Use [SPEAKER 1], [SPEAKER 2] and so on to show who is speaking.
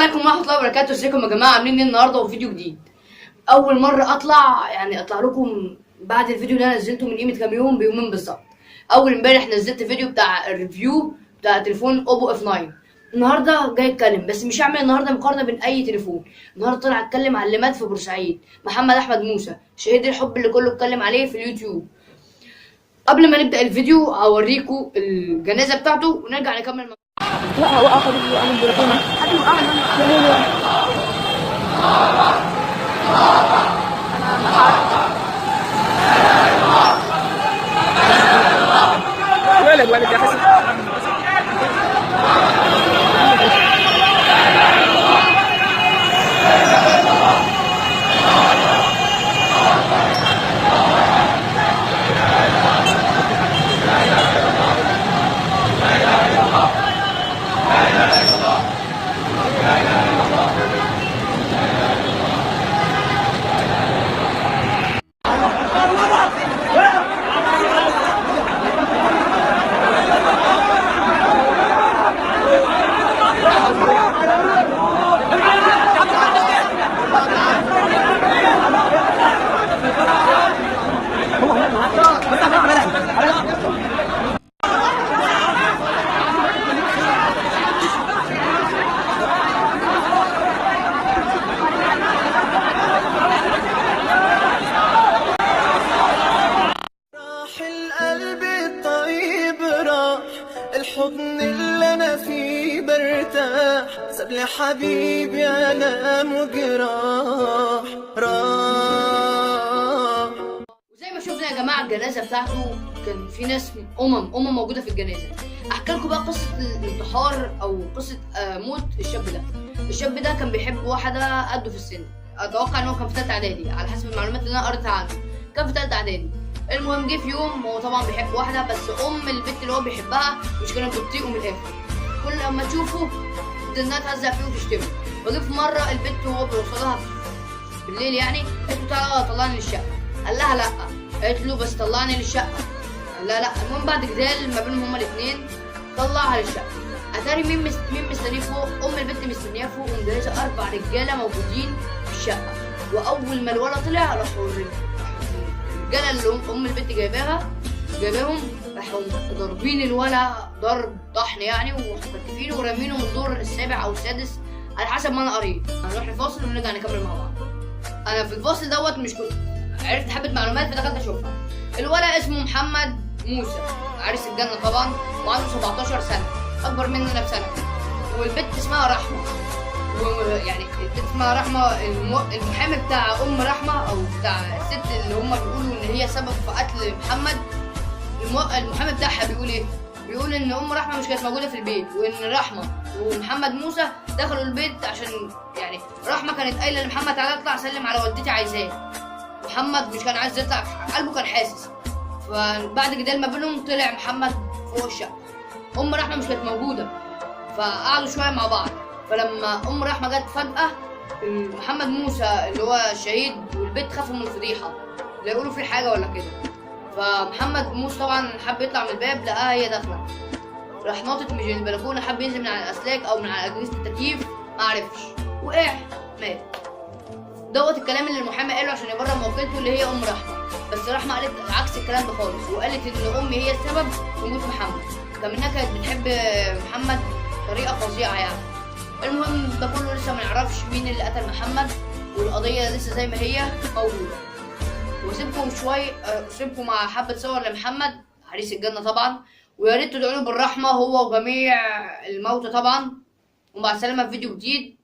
[SPEAKER 1] عليكم ورحمه الله وبركاته. ازيكم يا جماعه؟ عاملين ايه النهارده وفيديو جديد؟ اول مره اطلع لكم بعد الفيديو اللي انا نزلته من قيمه كام يوم، بيومين بالظبط. اول امبارح نزلت فيديو بتاع الريفيو بتاع تليفون اوبو اف 9. النهارده جاي اتكلم، بس مش هعمل النهارده مقارنه بين اي تليفون. النهارده طلع اتكلم على اللي مات في بورسعيد، محمد احمد موسى، شهيد الحب اللي كله اتكلم عليه في اليوتيوب. قبل ما نبدا الفيديو هوريكم الجنازه بتاعته ونرجع نكمل.
[SPEAKER 2] لا هو اخد انا البلكونه حد ولد يا حسن.
[SPEAKER 3] الحضن اللي انا فيه برتاح، ساب لي حبيبي الام وجراح راح.
[SPEAKER 1] وزي ما شفنا يا جماعه الجنازه بتاعته كان في ناس امم موجوده في الجنازه. احكي لكم بقى قصه الانتحار او قصه موت الشاب ده. الشاب ده كان بيحب واحده قده في السن، اتوقع ان هو كان في ثالثه اعدادي على حسب المعلومات اللي انا قريتها عنه، كان في ثالثه اعدادي. المهم جه في يوم هو طبعا بيحب واحده، بس البنت اللي هو بيحبها مش كانت بتطيقه من الاخر، كل لما تشوفه انها تهزق فيه وتشتمه. فجه في مره البنت وهو بيوصلها بالليل يعني، قالت له تعالى طلعني للشقه. قال لها لا. قالت له بس طلعني للشقه. قال لها لا. المهم بعد جدال ما بينهم هما الاثنين طلعها للشقه. اتاري مين مستنيه فوق؟ البنت مستنيه فوق ومجهزه 4 رجاله موجودين في الشقه. واول ما الولد طلع راحوا الرجاله اللي البنت جايباهم راحوا ضاربين الولد ضرب طحن يعني، ومكتفينه ورامينه من الدور السابع او السادس على حسب ما انا قريت. هنروح الفاصل ونرجع نكمل مع بعض. انا في الفاصل دوت مش كنت عرفت حبه معلومات فدخلت اشوفها. الولد اسمه محمد موسى، عريس الجنه طبعا، وعنده 17 سنه، اكبر مننا بسنه. والبنت اسمها رحمه، ويعني البنت اسمها رحمه. المحامي بتاع رحمه او بتاع الست اللي هم بيقولوا ان هي سبب في قتل محمد، المحامي بتاعها بيقول ايه؟ بيقول ان رحمه مش كانت موجوده في البيت، وان رحمه ومحمد موسى دخلوا البيت عشان يعني رحمه كانت قايله لمحمد تعالى اطلع سلم على والدتي عايزاه. محمد مش كان عايز يطلع، قلبه كان حاسس. فبعد جدال ما بينهم طلع محمد فوق الشقه. رحمه مش كانت موجوده، فقعدوا شويه مع بعض. فلما رحمه جت فجاه، محمد موسى اللي هو الشهيد والبيت خافوا من الفضيحه، لا يقولوا في حاجه ولا كده. فمحمد موسى طبعا حب يطلع من الباب، لقاها هي داخله، راح ناطط من البلكونه، حب ينزل من على الاسلاك او من على اجهزه التكييف، ما عرفش، وقع مات. دوت الكلام اللي المحامي قاله عشان يبرر موقفته اللي هي رحمه. بس رحمه قالت عكس الكلام ده خالص، وقالت ان امي هي السبب في موت محمد، كمان كانت بتحب محمد بطريقه فظيعه يعني. المهم ده كله لسه ما نعرفش مين اللي قتل محمد، والقضيه لسه زي ما هي موجوده. وسيبكم مع حبه صور لمحمد عريس الجنه طبعا، ويا ريت تدعوا له بالرحمه هو وجميع الموتى طبعا. ومع السلامه في فيديو جديد.